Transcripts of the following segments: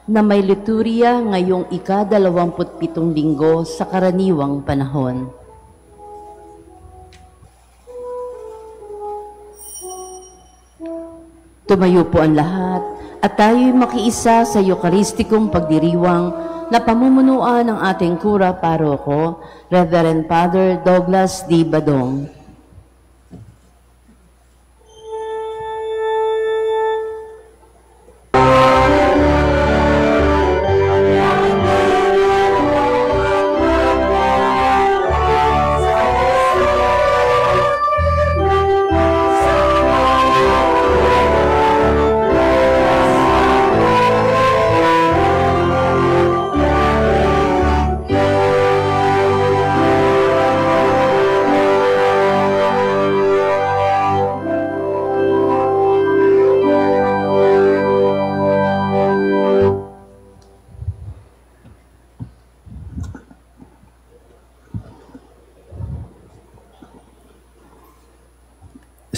na may liturya ngayong ika-27 linggo sa karaniwang panahon. Tumayo po ang lahat at tayo'y makiisa sa Eucharistikong pagdiriwang na pamumunuan ng ating Kura Paroko, Reverend Father Douglas D. Badong.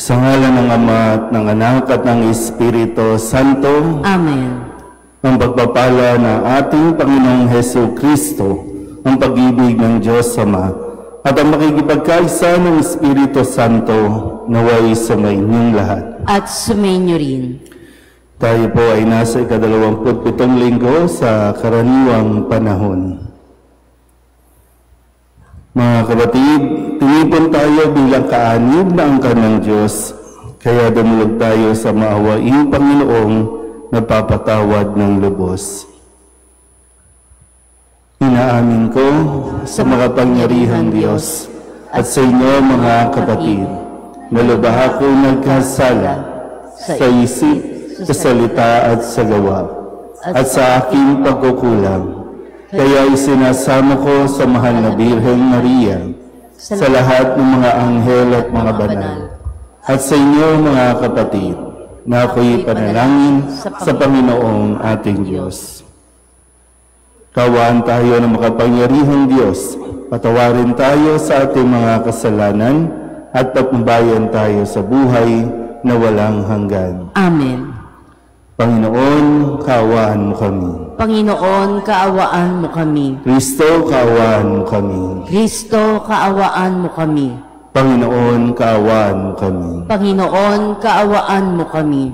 Sa ngalan ng Ama at ng Anak at ng Espiritu Santo. Amen. Ang pagpapala ng ating Panginoong Hesus Kristo, ang pag-ibig ng Diyos Ama, at ang makikipagkaisa ng Espiritu Santo naway sumainyo lahat. At sumainyo rin. Tayo po ay nasa ika-27 linggo sa karaniwang panahon. Mga kapatid, tinipon tayo bilang kaanib na angkan ng Diyos, kaya dumulog tayo sa maawaing Panginoong nagpapatawad ng lubos. Inaamin ko sa makapangyarihang Diyos at sa inyo mga kapatid, na lubha ako nagkasala sa isip, sa salita at sa gawa, at sa aking pagkukulang. Kaya isinasamo ko sa mahal na Birheng Maria, sa lahat ng mga anghel at mga banal, at sa inyo mga kapatid, na ako'y panalangin sa Panginoong ating Diyos. Kawaan tayo ng makapangyarihang Diyos, patawarin tayo sa ating mga kasalanan, at patnubayan tayo sa buhay na walang hanggan. Amen. Panginoon, kaawaan mo kami. Panginoon, kaawaan mo kami. Kristo, kaawaan mo kami. Kristo, kaawaan mo kami. Panginoon, kaawaan mo kami. Panginoon, kaawaan mo kami.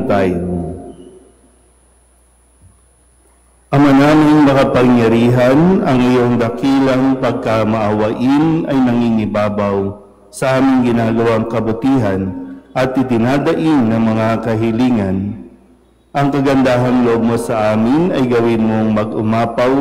tayo. Ama naming makapangyarihan, ang iyong dakilang pagkamaawain ay nangingibabaw sa aming ginagawang kabutihan at itinadaing ng mga kahilingan. Ang kagandahang loob mo sa amin ay gawin mong mag-umapaw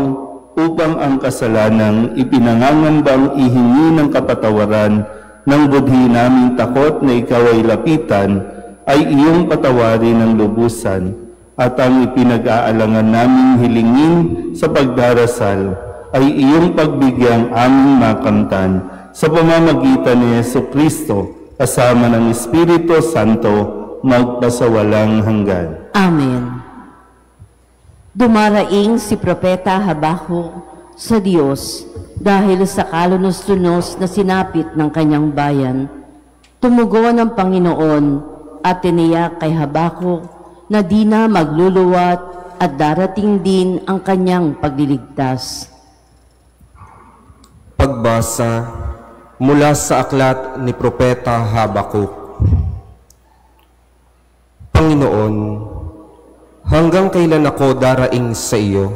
upang ang kasalanang ipinangangambang ihingi ng kapatawaran ng budhi naming takot na ikaw ay lapitan ay iyong patawarin ng lubusan. At ang ipinag-aalangan naming hilingin sa pagdarasal ay iyong pagbigyang aming makamtan sa pamamagitan ni Jesucristo kasama ng Espiritu Santo magpasawalang hanggan. Amen. Dumaraing si Propeta Habakuk sa Diyos dahil sa kalunos-lunos na sinapit ng kanyang bayan. Tumugon ang Panginoon at tiniyak kay Habakuk na di na magluluwat at darating din ang kanyang pagliligtas. Pagbasa mula sa aklat ni Propeta Habakuk. Panginoon, hanggang kailan ako daraing sa iyo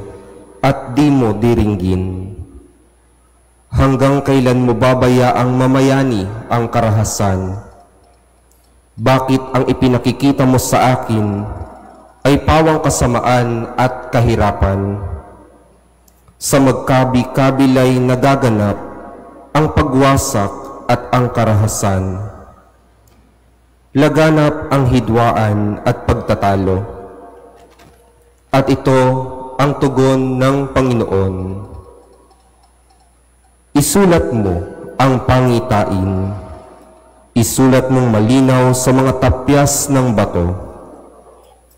at di mo diringgin? Hanggang kailan mo babayaang mamayani ang karahasan? Bakit ang ipinakikita mo sa akin ay pawang kasamaan at kahirapan? Sa magkabi-kabilay nagaganap ang pagwasak at ang karahasan. Laganap ang hidwaan at pagtatalo. At ito ang tugon ng Panginoon. Isulat mo ang pangitain. Isulat mong malinaw sa mga tapyas ng bato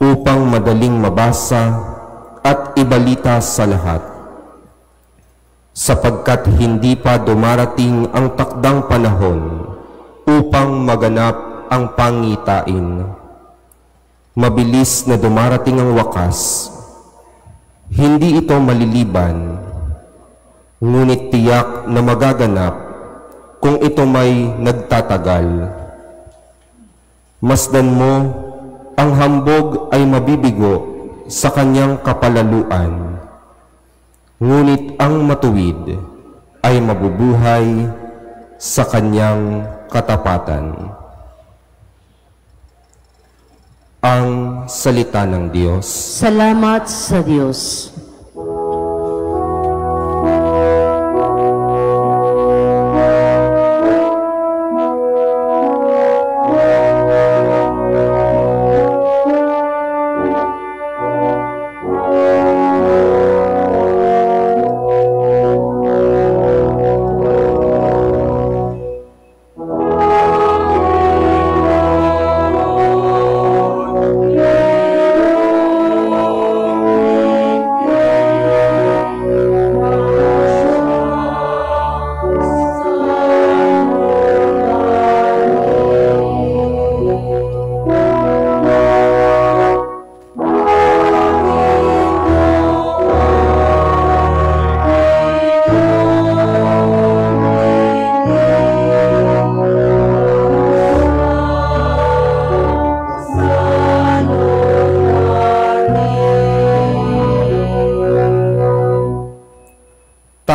upang madaling mabasa at ibalita sa lahat. Sapagkat hindi pa dumarating ang takdang panahon upang maganap ang pangitain. Mabilis na dumarating ang wakas. Hindi ito maliliban, ngunit tiyak na magaganap kung ito may nagtatagal. Masdan mo, ang hambog ay mabibigo sa kanyang kapalaluan, ngunit ang matuwid ay mabubuhay sa kanyang katapatan. Ang salita ng Diyos. Salamat sa Diyos.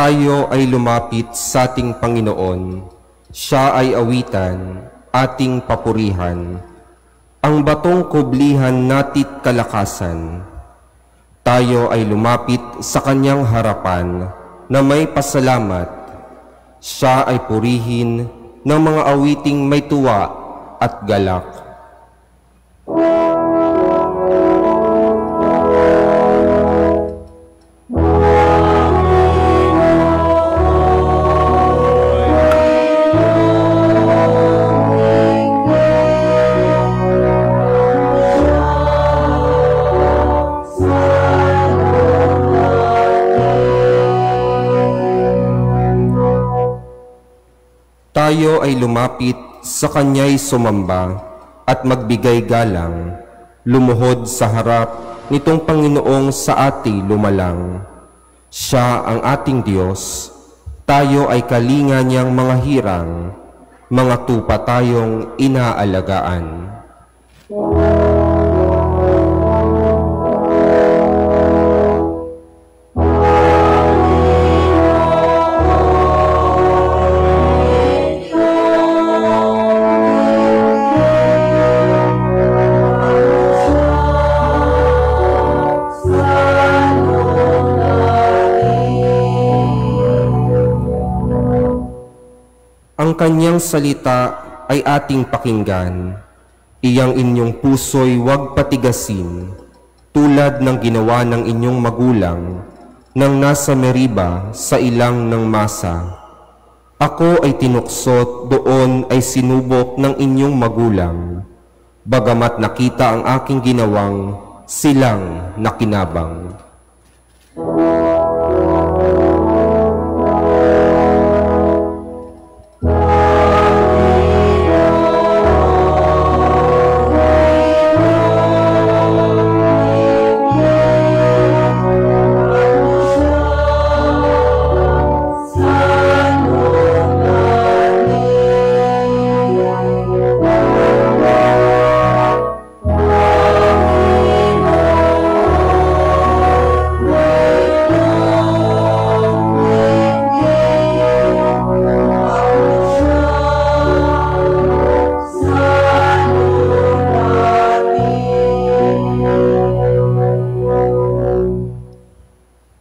Tayo ay lumapit sa ating Panginoon, siya ay awitan, ating papurihan, ang batong kublihan natit kalakasan. Tayo ay lumapit sa kanyang harapan na may pasalamat, siya ay purihin ng mga awiting may tuwa at galak. Tayo ay lumapit sa kanya'y sumamba at magbigay galang, lumuhod sa harap nitong Panginoong sa ating lumalang. Siya ang ating Diyos, tayo ay kalinga niyang mga hirang, mga tupa tayong inaalagaan. kanyang salita ay ating pakinggan. Iyang inyong puso'y huwag patigasin, tulad ng ginawa ng inyong magulang nang nasa Meriba sa ilang ng Masa. Ako ay tinuksot, doon ay sinubok ng inyong magulang. Bagamat nakita ang aking ginawang, silang nakinabang.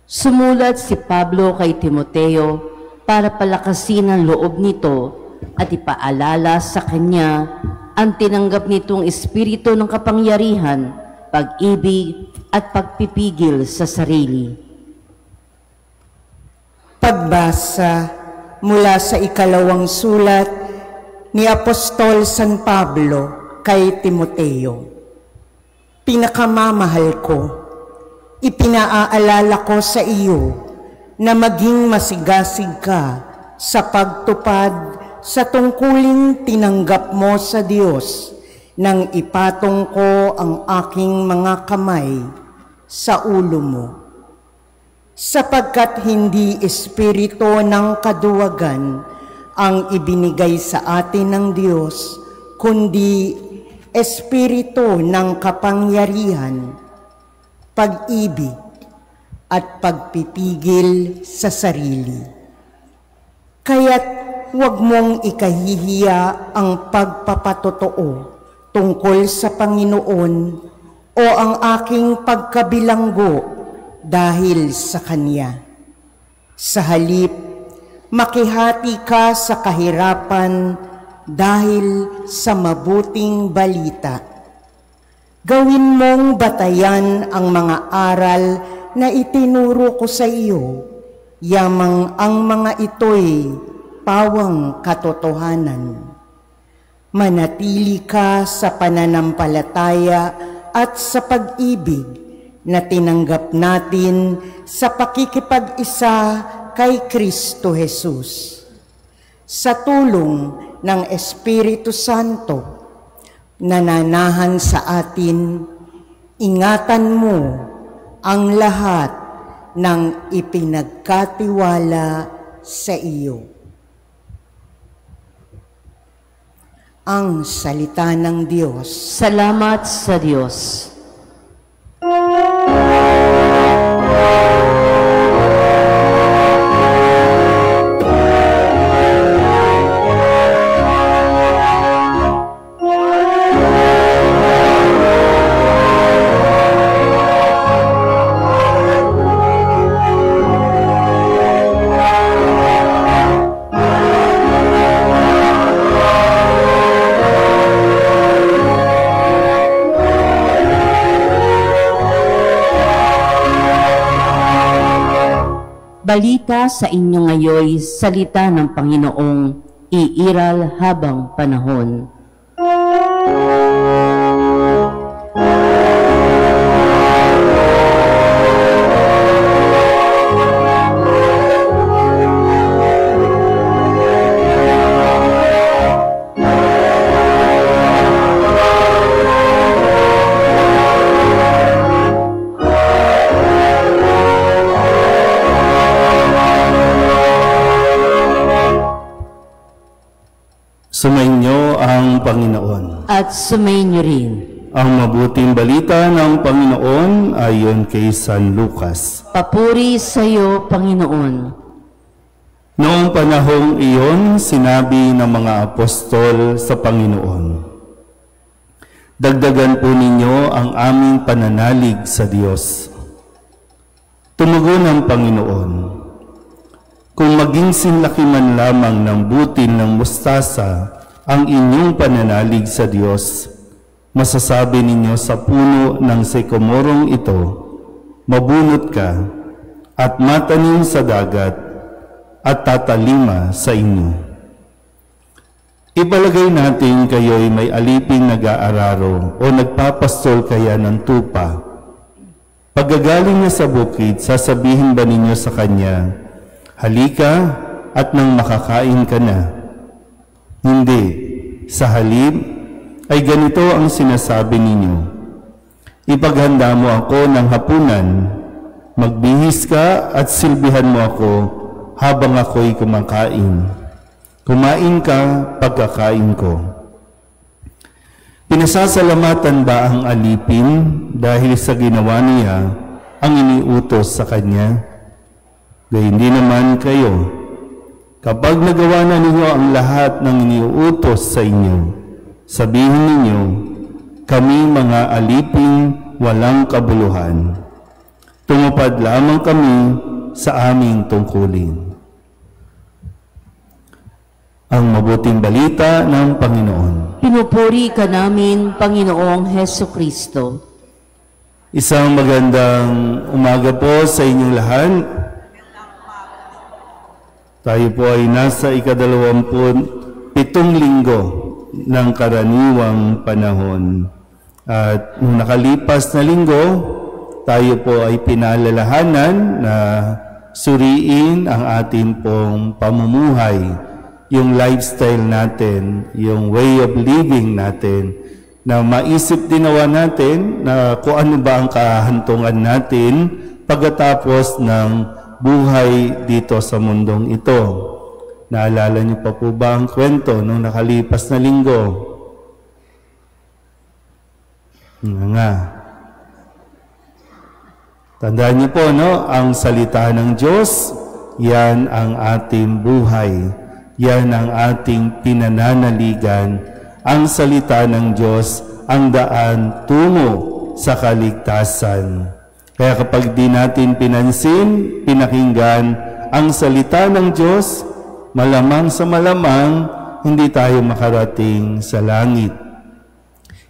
Sumulat si Pablo kay Timoteo para palakasin ang loob nito at ipaalala sa kanya ang tinanggap nitong espiritu ng kapangyarihan, pag-ibig at pagpipigil sa sarili. Pagbasa mula sa ikalawang sulat ni Apostol San Pablo kay Timoteo. Pinakamamahal ko, ipinaaalala ko sa iyo na maging masigasig ka sa pagtupad sa tungkuling tinanggap mo sa Diyos nang ipatong ko ang aking mga kamay sa ulo mo. Sapagkat hindi espiritu ng kaduwagan ang ibinigay sa atin ng Diyos, kundi espiritu ng kapangyarihan, pag-ibig at pagpipigil sa sarili. Kaya't huwag mong ikahihiya ang pagpapatotoo tungkol sa Panginoon o ang aking pagkabilanggo dahil sa Kanya. Sa halip, makihati ka sa kahirapan dahil sa mabuting balita. Gawin mong batayan ang mga aral na itinuro ko sa iyo, yamang ang mga ito'y pawang katotohanan. Manatili ka sa pananampalataya at sa pag-ibig na tinanggap natin sa pakikipag-isa kay Kristo Jesus. Sa tulong ng Espiritu Santo, nananahan sa atin, ingatan mo ang lahat ng ipinagkatiwala sa iyo. Ang salita ng Diyos. Salamat sa Diyos. Balita sa inyo ngayoy, salita ng Panginoong iiral habang panahon. Sumainyo ang Panginoon. At sumainyo rin. Ang mabuting balita ng Panginoon ayon kay San Lucas. Papuri sa iyo, Panginoon. Noong panahong iyon, sinabi ng mga apostol sa Panginoon, "Dagdagan po ninyo ang aming pananalig sa Diyos." Tumugon ang Panginoon, Kung maging sinlaki man lamang ng butil ng mustasa ang inyong pananalig sa Diyos, masasabi ninyo sa puno ng sycamorong ito, mabunot ka at matanim sa dagat at tatalima sa inyo. Ipalagay natin kayo'y may aliping nag-aararo o nagpapastol kaya ng tupa. Pagkagaling niya sa bukid, sasabihin ba ninyo sa kanya, halika at nang makakain ka na? Hindi. Sa halip ay ganito ang sinasabi ninyo, ipaghanda mo ako ng hapunan, magbihis ka at silbihan mo ako habang ako'y kumakain. Kumain ka pagkakain ko. Pinasasalamatan ba ang alipin dahil sa ginawa niya ang iniutos sa kanya? Gayun din naman kayo. Kapag nagawa na ninyo ang lahat ng iniutos sa inyo, sabihin ninyo, kami mga alipin walang kabuluhan. Tumupad lamang kami sa aming tungkulin. Ang mabuting balita ng Panginoon. Pinupuri ka namin, Panginoong Heso Kristo. Isang magandang umaga po sa inyong lahat. Tayo po ay nasa ika-27 linggo ng karaniwang panahon. At nung nakalipas na linggo, tayo po ay pinalalahanan na suriin ang ating pong pamumuhay, yung lifestyle natin, yung way of living natin, na maisip din nawa natin na kung ano ba ang kahantungan natin pagkatapos ng buhay dito sa mundong ito. Naalala niyo pa po ba ang kwento nung nakalipas na linggo? Nga. Tandaan niyo po, no? Ang salita ng Diyos, yan ang ating buhay. Yan ang ating pinananaligan. Ang salita ng Diyos, ang daan tungo sa kaligtasan. Kaya kapag di natin pinansin, pinakinggan ang salita ng Diyos, malamang sa malamang, hindi tayo makarating sa langit.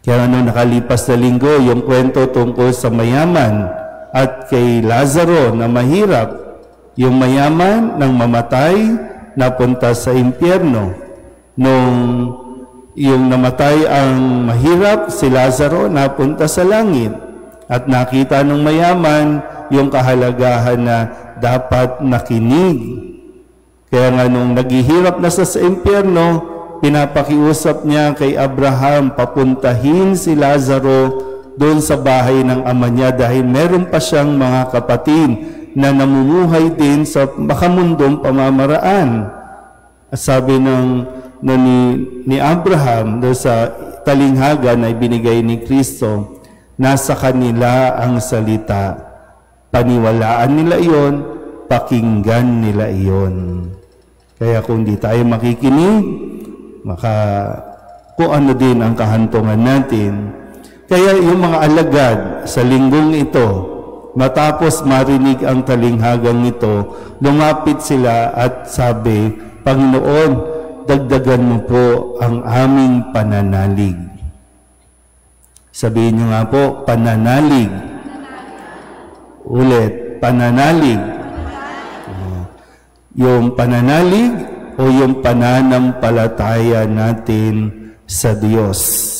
Kaya nakalipas na linggo, yung kwento tungkol sa mayaman at kay Lazaro na mahirap. Yung mayaman nang mamatay, napunta sa impyerno. Nung yung namatay ang mahirap, si Lazaro napunta sa langit. At nakita ng mayaman yung kahalagahan na dapat nakinig. Kaya nga nung naghihirap na sa impyerno, pinapakiusap niya kay Abraham, papuntahin si Lazaro doon sa bahay ng ama niya dahil meron pa siyang mga kapatid na namumuhay din sa makamundong pamamaraan. At sabi ni Abraham doon sa talinghaga na ibinigay ni Kristo, nasa kanila ang salita. Paniwalaan nila iyon, pakinggan nila iyon. Kaya kung di tayo makikinig, kung ano din ang kahantungan natin. Kaya yung mga alagad sa linggong ito, matapos marinig ang talinghagang ito, lumapit sila at sabi, Panginoon, dagdagan mo po ang aming pananalig. Sabihin niyo nga po, pananalig. Ulit, pananalig. Yung pananalig o yung pananampalataya natin sa Diyos.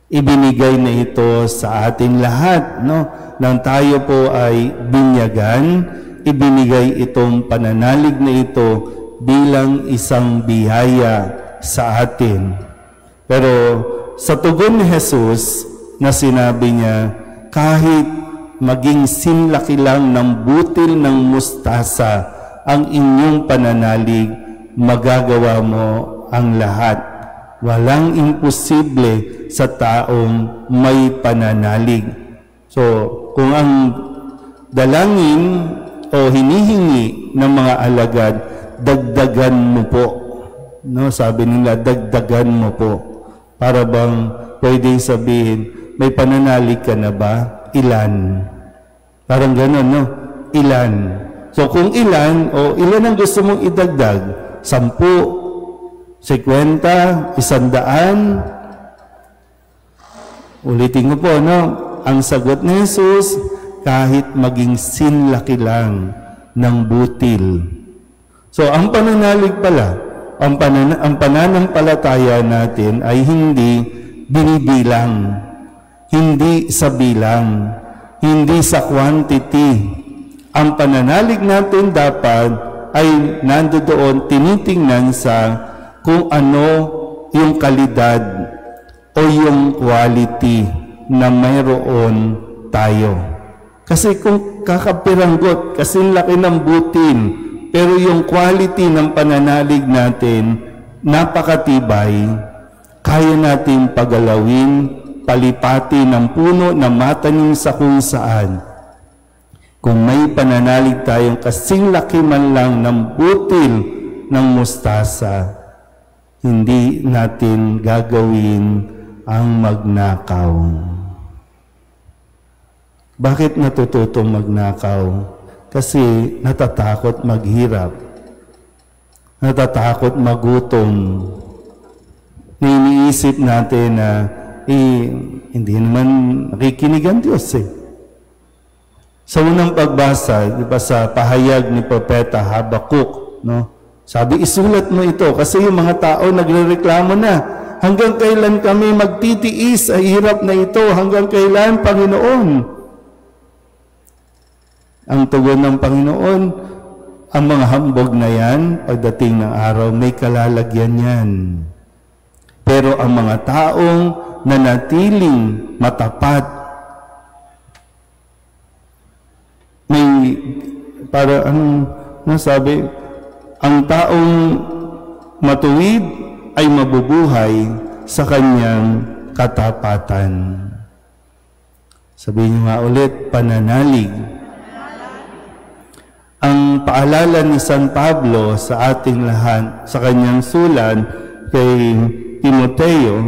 Ibinigay na ito sa atin lahat, no? Nang tayo po ay binyagan, ibinigay itong pananalig na ito bilang isang biyaya sa atin. Pero sa tugon ni Jesus na sinabi niya, kahit maging sinlaki lang ng butil ng mustasa ang inyong pananalig, magagawa mo ang lahat. Walang imposible sa taong may pananalig. So, kung ang dalangin o hinihingi ng mga alagad, dagdagan mo po. No, sabi nila, dagdagan mo po. Para bang pwedeng sabihin, may pananalig ka na ba? Ilan? Parang gano'n, no? Ilan? So kung ilan ang gusto mong idagdag, 10, 50, 100, ulitin ko po, no? Ang sagot ni Jesus, kahit maging sinlaki lang ng butil. So ang pananalig pala, ang pananampalataya natin ay hindi binibilang, hindi sa bilang, hindi sa quantity. Ang pananalig natin dapat ay nandoon tinitingnan sa kung ano yung kalidad o yung quality na mayroon tayo. Kasi kung kakapiranggot, kasing laki ng butil, pero yung quality ng pananalig natin napakatibay, kaya natin pagalawin, palipati ng puno na matanim sa kung saan. Kung may pananalig tayong kasing laki man lang ng butil ng mustasa, hindi natin gagawin ang magnakaw. Bakit natututong magnakaw? Kasi natatakot maghirap, natatakot magutom. Iniisip natin na hindi naman nakikinig ang Diyos eh. Sa unang pagbasa, di ba, sa pahayag ni Propeta Habakuk, no? Sabi, isulat mo ito kasi yung mga tao nagrereklamo na. Hanggang kailan kami magtitiis sa hirap na ito? Hanggang kailan, Panginoon? Ang tugon ng Panginoon, ang mga hambog na yan, pagdating ng araw, may kalalagyan yan. Pero ang mga taong nanatiling matapat, may, para anong nasabi, ang taong matuwid ay mabubuhay sa kanyang katapatan. Sabihin niyo nga ulit, pananalig. Ang paalala ni San Pablo sa ating lahat, sa kanyang sulat kay Timoteo,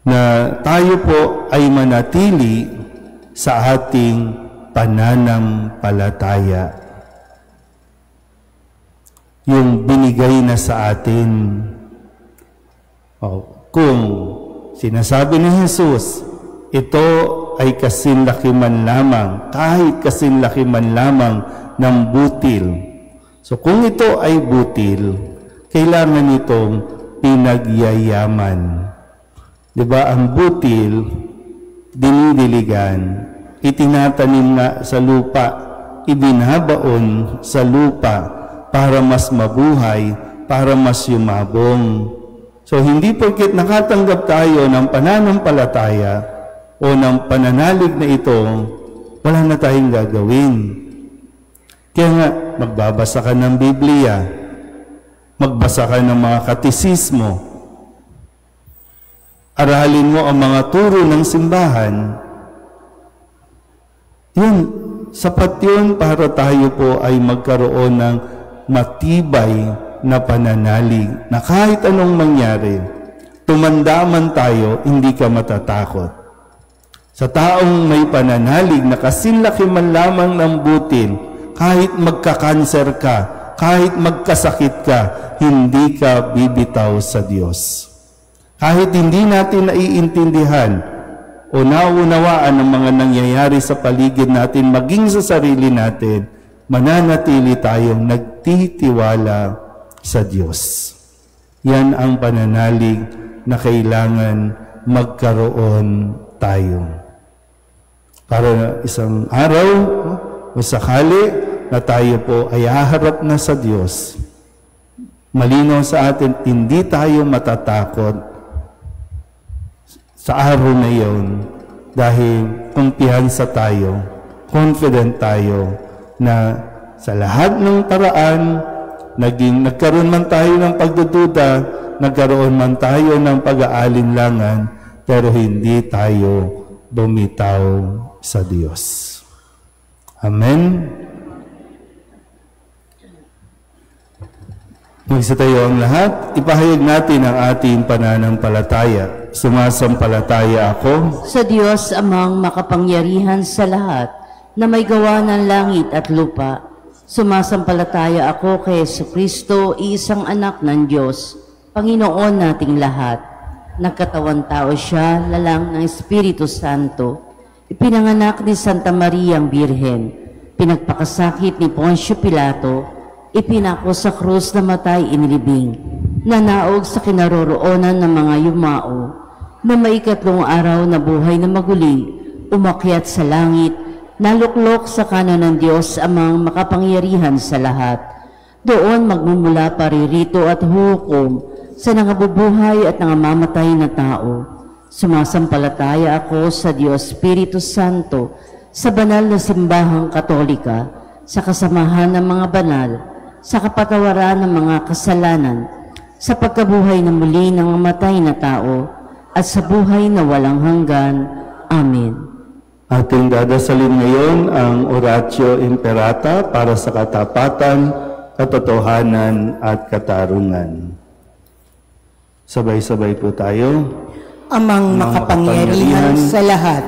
na tayo po ay manatili sa ating pananampalataya. Yung binigay na sa atin. Kung sinasabi ni Jesus, ito ay kasinlaki man lamang, kahit kasinlaki man lamang ng butil. So kung ito ay butil, kailangan itong pinagyayaman. Diba ang butil, dinidiligan, itinatanim na sa lupa, ibinabaon sa lupa para mas mabuhay, para mas yumabong. So hindi porket nakatanggap tayo ng pananampalataya o ng pananalig na ito, wala na tayong gagawin. Kaya nga, magbabasa ka ng Biblia, magbasa ka ng mga katisismo, aralin mo ang mga turo ng simbahan. Yun, sapat yun para tayo po ay magkaroon ng matibay na pananalig na kahit anong mangyari, tumanda man tayo, hindi ka matatakot. Sa taong may pananalig na kasinlaki man lamang ng butil, kahit magkakanser ka, kahit magkasakit ka, hindi ka bibitaw sa Diyos. Kahit hindi natin naiintindihan o naunawaan ang mga nangyayari sa paligid natin, maging sa sarili natin, mananatili tayong nagtitiwala sa Diyos. Yan ang pananalig na kailangan magkaroon tayo. Para isang araw o sakali na tayo po ay haharap na sa Diyos, malinaw sa atin, hindi tayo matatakot sa araw na iyon dahil kumpiyansa tayo, confident tayo na sa lahat ng paraan, nagkaroon man tayo ng pagdududa, nagkaroon man tayo ng pag-aalinlangan, pero hindi tayo bumitaw sa Diyos. Amen? Magsitayo ang lahat, ipahayag natin ang ating pananampalataya. Sumasampalataya ako sa Diyos amang makapangyarihan sa lahat, na may gawa ng langit at lupa. Sumasampalataya ako kay Jesucristo, iisang anak ng Diyos, Panginoon nating lahat. Nagkatawan tao siya, lalang ng Espiritu Santo. Ipinanganak ni Santa Maria ang Birhen. Pinagpakasakit ni Poncio Pilato. Ipinako sa krus na matay inilibing. Nanaog sa kinaroroonan ng mga yumao. Na maikatlong araw na buhay na maguli, umakyat sa langit, naluklok sa kanan ng Diyos amang makapangyarihan sa lahat. Doon magmumula paririto at hukom sa nangabubuhay at nangamamatay na tao. Sumasampalataya ako sa Diyos Espiritu Santo, sa banal na simbahang katolika, sa kasamahan ng mga banal, sa kapatawaran ng mga kasalanan, sa pagkabuhay na muli ng mamatay na tao, at sa buhay na walang hanggan. Amen. Ating dadasalin ngayon ang Oratio Imperata para sa katapatan, katotohanan at katarungan. Sabay-sabay po tayo. Amang makapangyarihan sa lahat,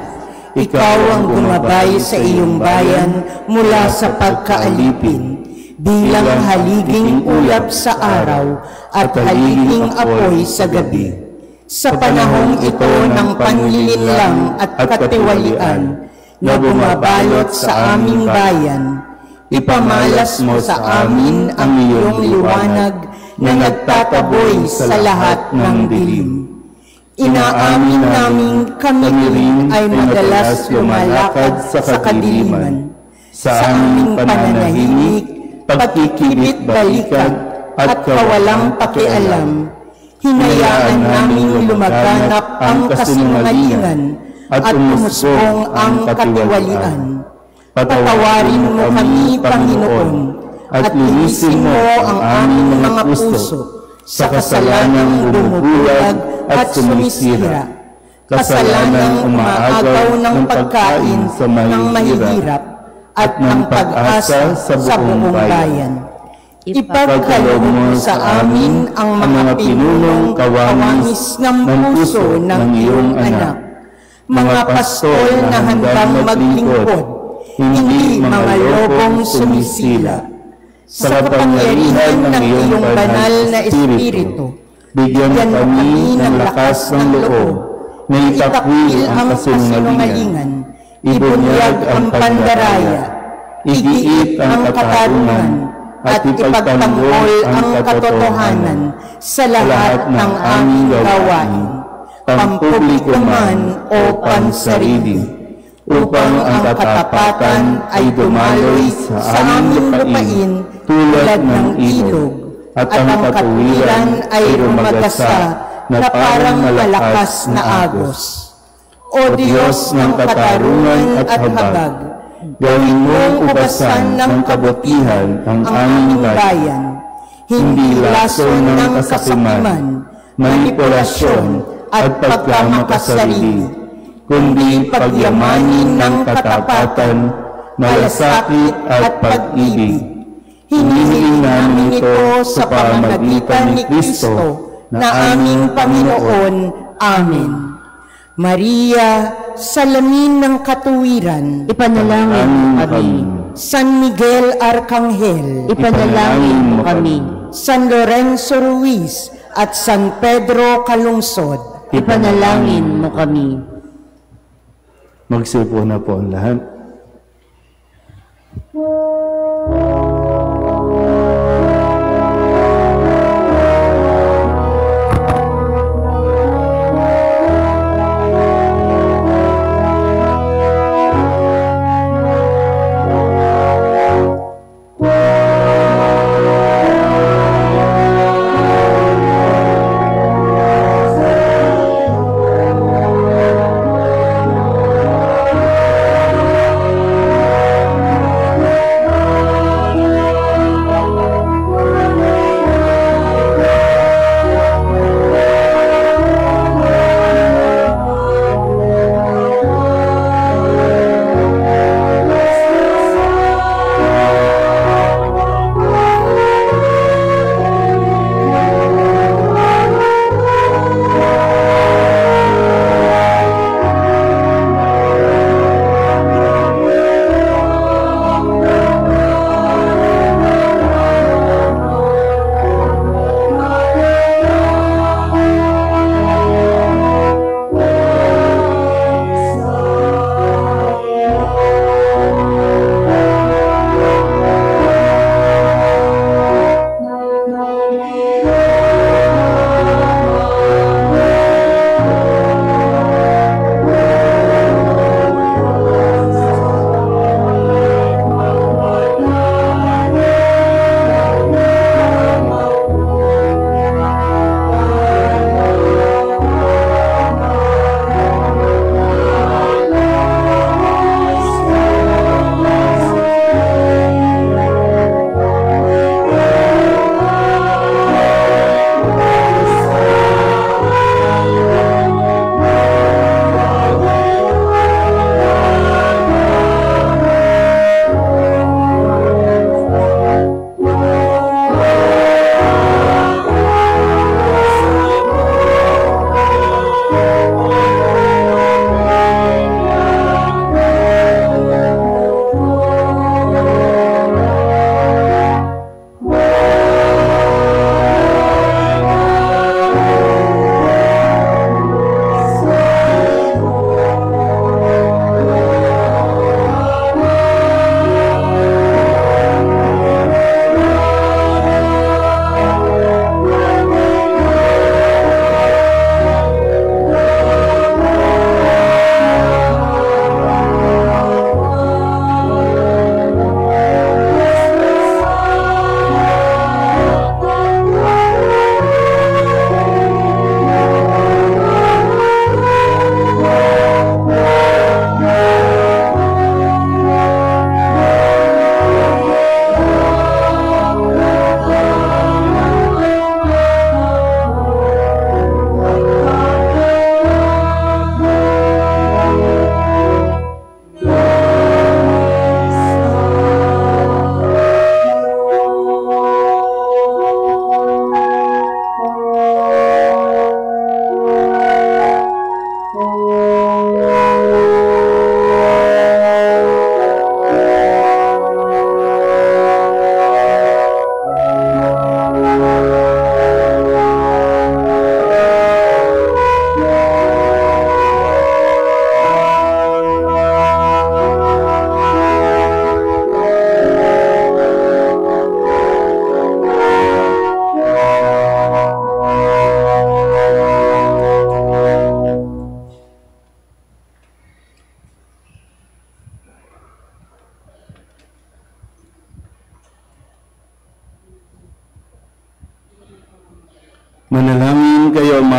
ikaw ang gumabay sa iyong bayan mula sa pagkaalipin, bilang haliging ulap sa araw at haliging apoy sa gabi. Sa panahong ito ng panlilinlang at katiwalian na bumabalot sa aming bayan, ipamalas mo sa amin ang iyong liwanag na nagtataboy sa lahat ng dilim. Inaamin namin kami rin ay madalas lumalakad sa kadiliman. Sa aming pananahimik, pagkikibit-balikan at kawalang pakialam, hinayaan namin lumaganap ang kasinungalingan at umusbong ang katiwalian. Patawarin mo kami, Panginoon, at linisin mo ang aming mga puso sa kasalanang bumubulag at sumisira, kasalanang umaagaw ng pagkain ng mahihirap at ng pag-asa sa buong bayan. Ipagkaloob mo sa amin ang mga pinunong kawangis ng puso ng iyong anak, mga pastol na handang maglingkod, hindi mga lobong sumisila. Sa kapangyarihan ng iyong banal na Espiritu, bigyan kami ng lakas ng loob, na itakwil ang kasinungalingan, ibunyag ang pandaraya, igiit ang katarungan, at ipagtanggol ang katotohanan sa lahat ng aming gawain, pampubliko man o pansarili, upang ang katapatan ay dumaloy sa aming lupain tulad ng ilog, at ang katuwiran ay rumagasa na parang malakas na agos. O Diyos ng katarungan at habag, gawin mong ubasan ng kabutihan ang aming bayan, hindi lason ng kasakiman, manipulasyon at pagkamakasarili, kundi pagyamanin ng katapatan, malasakit at pag-ibig. Hinihiling namin ito sa pamamagitan ni Kristo na aming Panginoon. Amen. Maria, salamin ng katuwiran, Ipanalangin mo kami. San Miguel Arcangel, Ipanalangin mo kami. San Lorenzo Ruiz at San Pedro Calungsod, Ipanalangin mo kami. Magsipo na po ang lahat.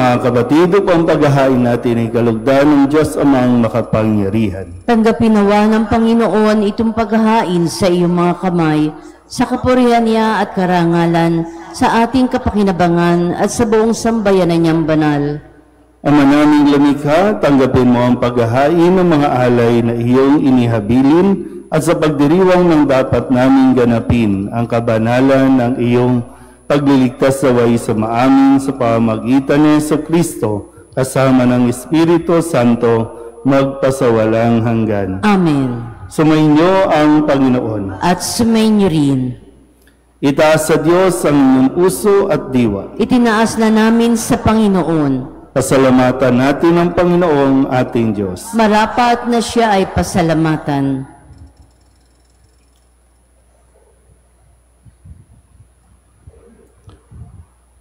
mga kapatid, upang paghahain natin ay kalugdan ng Diyos Amang makapangyarihan. Tanggapin nawa ng Panginoon itong paghahain sa iyong mga kamay, sa kapurihan niya at karangalan, sa ating kapakinabangan at sa buong sambayanan niyang banal. Ama naming lumikha, tanggapin mo ang paghahain ng mga alay na iyong inihabilin at sa pagdiriwang ng dapat naming ganapin ang kabanalan ng iyong pagliligtas naway sa maamin sa pamamagitan ni Jesucristo kasama ng Espiritu Santo magpasawalang hanggan. Amen. Sumainyo ang Panginoon. At sumainyo rin. Itaas sa Diyos ang inyong puso at diwa. Itinaas na namin sa Panginoon. Pasalamatan natin ang Panginoong ating Diyos. Marapat na siya ay pasalamatan.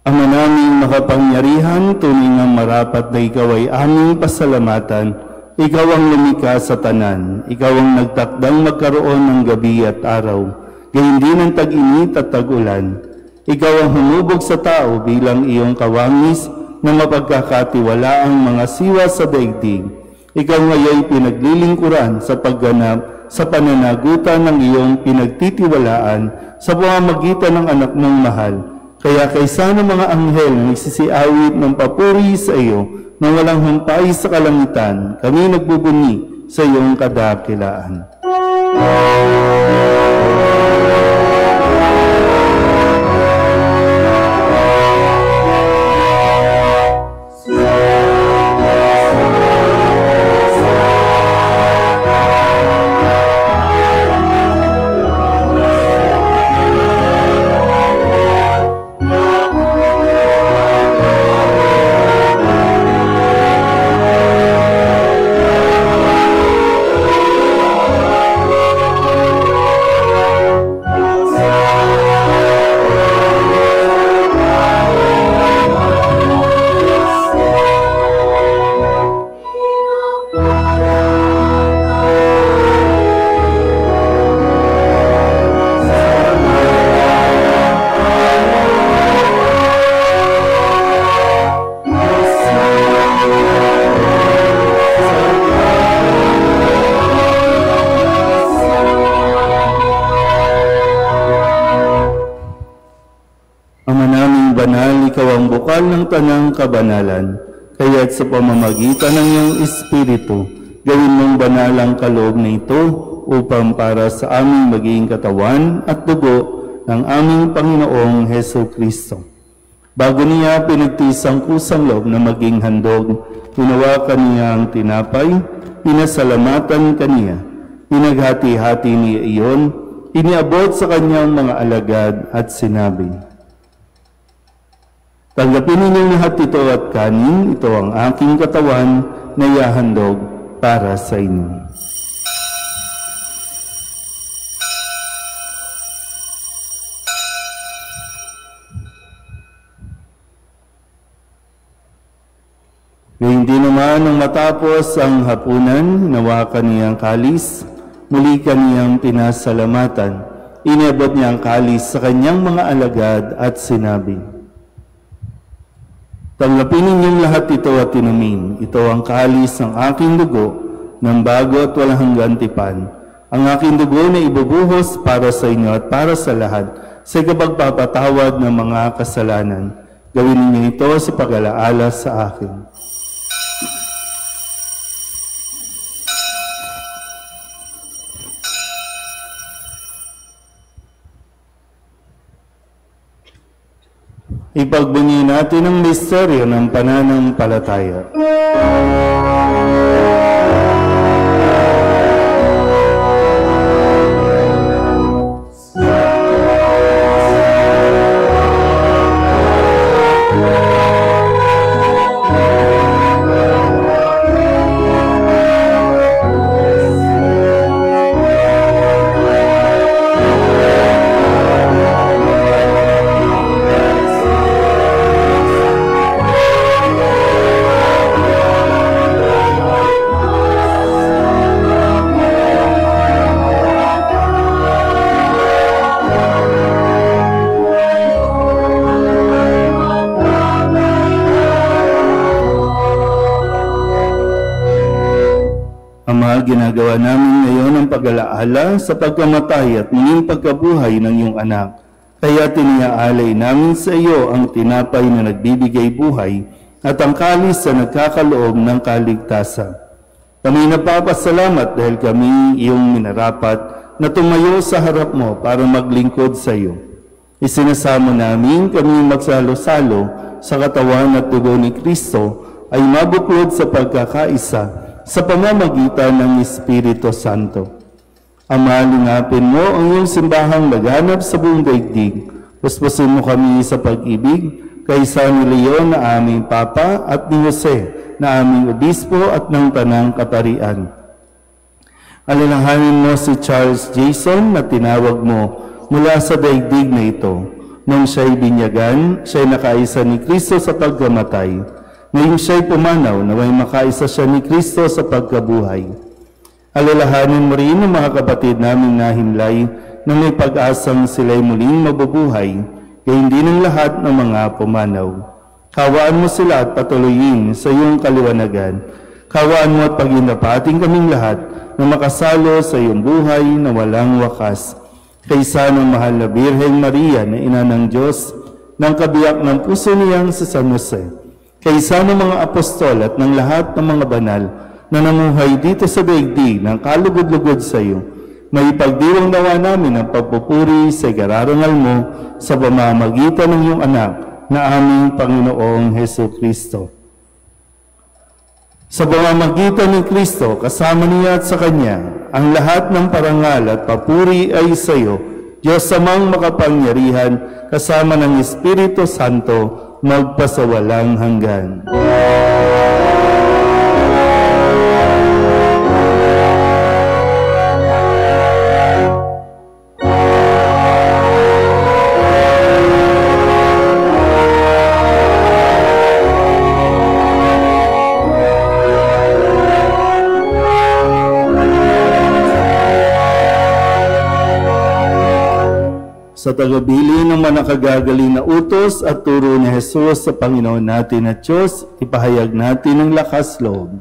Ama naming makapangyarihan, tuwing ang marapat na ikaw ay aming pasalamatan, ikaw ang lumikha sa tanan, ikaw ang nagtakdang magkaroon ng gabi at araw, gayon din ang tag-init at tag-ulan. Ikaw ang humubog sa tao bilang iyong kawangis na mapagkakatiwalaang mga siwa sa daigdig. Ikaw ngayon pinaglilingkuran sa pagganap sa pananagutan ng iyong pinagtitiwalaan sa pamamagitan ng anak mong mahal. Kaya kaysa ng mga anghel na nagsisiawit ng papuri sa iyo nang walang humpay sa kalangitan, kami nagbubunyi sa iyong kadakilaan. Ng tanang kabanalan, kaya't sa pamamagitan ng iyong Espiritu, gawin mong banal ang kaloob na ito upang para sa aming maging katawan at dugo ng aming Panginoong Heso Kristo. Bago niya pinagtisang kusang loob na maging handog, hinawakan niya ang tinapay, pinasalamatan kaniya, pinaghati-hati niya iyon, iniabot sa kanyang mga alagad at sinabi, tanggapin ninyong lahat ito at kanin, ito ang aking katawan na ihahandog para sa inyo. Ngayon din naman nang matapos ang hapunan, hinawakan niya ang kalis, muli kaniyang pinasalamatan. Iniabot niya ang kalis sa kanyang mga alagad at sinabi, tanggapin ninyong lahat ito at inumin. Ito ang kalis ng aking dugo ng bago at walang hanggang tipan. Ang aking dugo na ibubuhos para sa inyo at para sa lahat sa kapagpapatawad ng mga kasalanan. Gawin ninyo ito sa pag-alaala sa akin. Ipagbunyi natin ang misteryo ng pananampalataya. ginagawa namin ngayon ang pag-alaala sa pagkamatay at muling pagkabuhay ng iyong anak. Kaya tiniaalay namin sa iyo ang tinapay na nagbibigay buhay at ang kalis na nagkakaloob ng kaligtasan. Kami napapasalamat dahil kami iyong minarapat na tumayo sa harap mo para maglingkod sa iyo. Isinasamo namin kami magsalo-salo sa katawan at dugo ni Kristo ay mabuklod sa pagkakaisa sa pamamagitan ng Espiritu Santo. Ama, lingapin mo ang iyong simbahang laganap sa buong daigdig. Puspusin mo kami sa pag-ibig kaysa ni Leon na aming Papa at ni Jose na aming Obispo at ng Tanang Kaparian. Alalahanin mo si Charles Jason na tinawag mo mula sa daigdig na ito. Nung siya'y binyagan, siya'y nakaisa ni Kristo sa pagkamatay. Ngayong siya'y pumanaw na may makaisa siya ni Kristo sa pagkabuhay. Alalahanin mo rin ang mga kapatid naming nahimlay na may pag-asang sila'y muling mabubuhay, kaya hindi ng lahat ng mga pumanaw. Kawaan mo sila at patuloyin sa iyong kaliwanagan. Kawaan mo at paginapating kaming lahat na makasalo sa iyong buhay na walang wakas. Kaysa ng mahal na Birheng Maria na ina ng Diyos, ng kabiyak ng puso niyang sa San Jose, kaysa ng mga apostol at ng lahat ng mga banal na namuhay dito sa daigdig ng kalugod-lugod sa iyo, may pagdiwang nawa namin ang pagpupuri sa ikararangal mo sa pamamagitan ng iyong anak na aming Panginoong Hesukristo. Sa pamamagitan ni Kristo, kasama niya at sa Kanya, ang lahat ng parangal at papuri ay sa iyo, Diyos Amang makapangyarihan, kasama ng Espiritu Santo, magpasawalang hanggan. Sa tagabili ng manakagagaling na utos at turo ni Jesus sa Panginoon natin at Diyos, ipahayag natin ang lakas loob.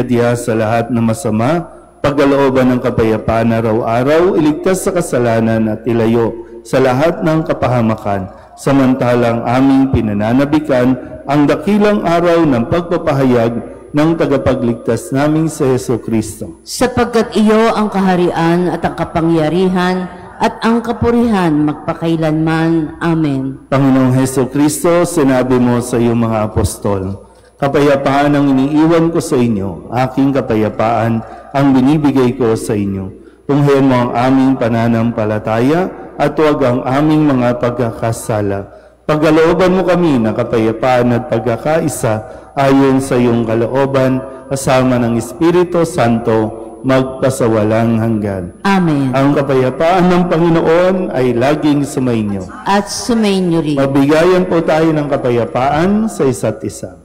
iadya sa lahat ng masama, pagkalooban ng kapayapaan araw-araw, iligtas sa kasalanan at ilayo sa lahat ng kapahamakan, samantalang aming pinananabikan ang dakilang araw ng pagpapahayag ng tagapagligtas naming si Jesucristo. Sapagkat iyo ang kaharian at ang kapangyarihan at ang kapurihan magpakailanman. Amen. Panginoong Jesucristo, sinabi mo sa iyong mga apostol, kapayapaan ang iniiwan ko sa inyo, aking kapayapaan ang binibigay ko sa inyo. Tunghayan mo ang aming pananampalataya at huwag ang aming mga pagkakasala. Pagkalooban mo kami na kapayapaan at pagkakaisa ayon sa iyong kalooban, kasama ng Espiritu Santo, magpasawalang hanggan. Amen. Ang kapayapaan ng Panginoon ay laging sumainyo. At sumainyo rin. Mabigayan po tayo ng kapayapaan sa isa't isa.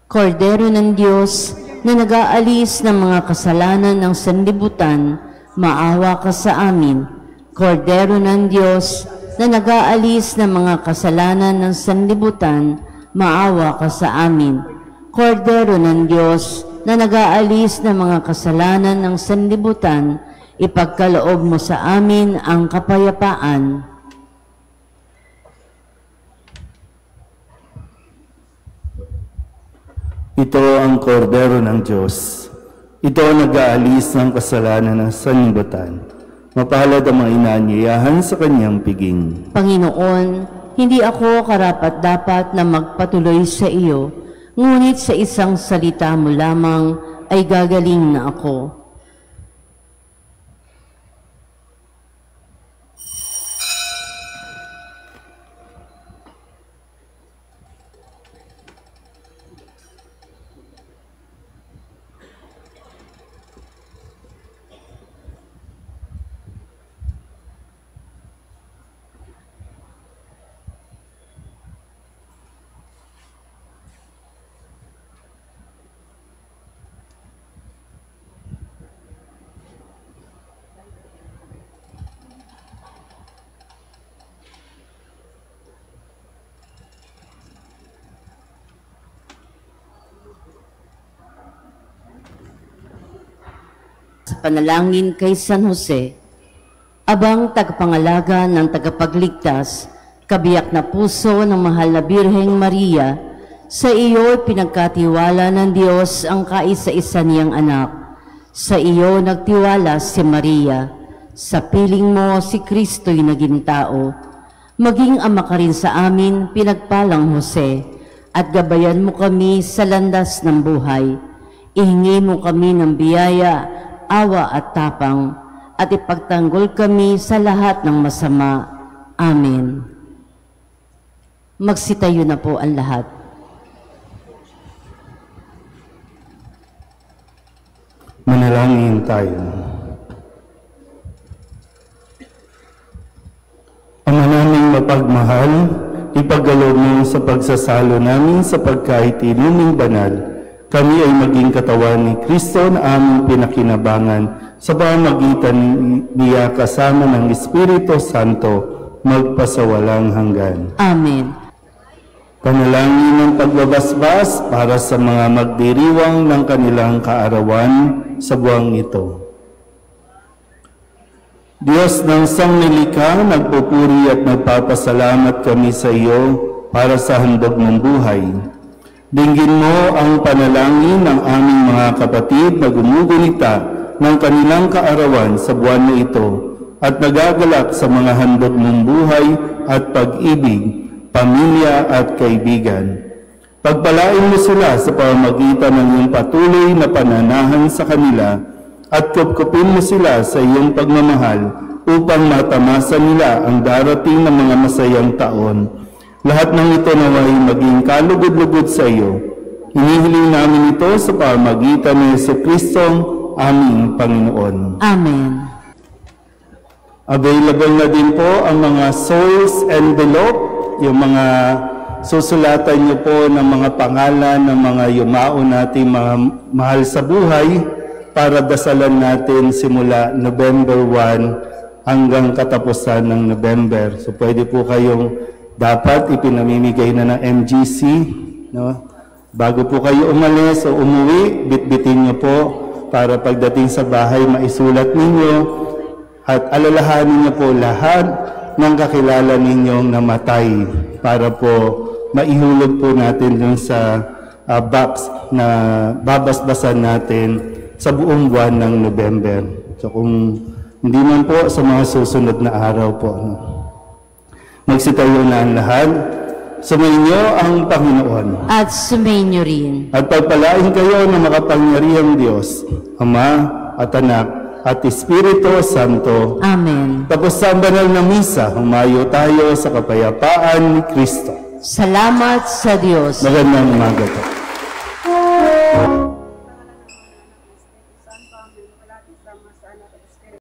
Kordero ng Diyos na nag-aalis ng mga kasalanan ng sanlibutan, maawa ka sa amin. Kordero ng Diyos na nag-aalis ng mga kasalanan ng sanlibutan, maawa ka sa amin. Kordero ng Diyos na nag-aalis ng mga kasalanan ng sanlibutan, ipagkaloob mo sa amin ang kapayapaan. Ito ang kordero ng Diyos. Ito ang nag-aalis ng kasalanan ng sanlibutan. Mapalad ang mga inaanyayahan sa kanyang piging. Panginoon, hindi ako karapat-dapat na magpatuloy sa iyo, ngunit sa isang salita mo lamang ay gagaling na ako. Panalangin kay San Jose, abang tagapangalaga ng tagapagligtas, kabiyak na puso ng mahal na Birheng Maria, sa iyo pinagkatiwala ng Diyos ang kaisa-isa niyang anak. Sa iyo nagtiwala si Maria, sa piling mo si Kristo'y naging tao. Maging ama ka rin sa amin, pinagpalang Jose, at gabayan mo kami sa landas ng buhay. Ihingi mo kami ng biyaya, awa at tapang, at ipagtanggol kami sa lahat ng masama. Amen. Magsitayo na po ang lahat. Manalangin tayo. Ama naming mapagmahal, ipagkaloob mo sa pagsasalo namin sa pagkain-inuming banal, kami ay maging katawan ni Kristo na aming pinakinabangan sa pamamagitan niya kasama ng Espiritu Santo magpasawalang hanggan. Amen. Panalangin ng pagbabasbas para sa mga magdiriwang ng kanilang kaarawan sa buwang ito. Diyos ng sangnilikha, nagpupuri at nagpapasalamat kami sa iyo para sa handog ng buhay. Dinggin mo ang panalangin ng aming mga kapatid na gumugunita ng kanilang kaarawan sa buwan na ito at nagagalak sa mga handog ng buhay at pag-ibig, pamilya at kaibigan. Pagpalain mo sila sa pamamagitan ng iyong patuloy na pananahan sa kanila at kupkupin mo sila sa iyong pagmamahal upang matamasa nila ang darating na mga masayang taon. Lahat ng ito naway maging kalugod-lugod sa iyo. Hinihiling namin ito sa pamamagitan ni Jesucristong aming Panginoon. Amen. Available na din po ang mga souls envelope, yung mga susulatan niyo po ng mga pangalan ng mga yumao nating mga mahal sa buhay para dasalan natin simula November 1 hanggang katapusan ng November. So pwede po kayong dapat ipinamimigay na ng MGC, no? Bago po kayo umalis o umuwi, bitbitin niyo po para pagdating sa bahay maisulat ninyo at alalahanin niyo po lahat ng kakilala ninyong namatay para po maihulog po natin dun sa box na babasbasan natin sa buong buwan ng November. So kung hindi man po sa mga susunod na araw po. Magsitayo na ang lahat. Sumainyo ang Panginoon. At sumainyo rin. At pagpalain kayo ng makapangyarihang Diyos, Ama at Anak at Espiritu Santo. Amen. Tapos sa banal na misa, humayo tayo sa kapayapaan ni Kristo. Salamat sa Diyos. Magandang umaga po.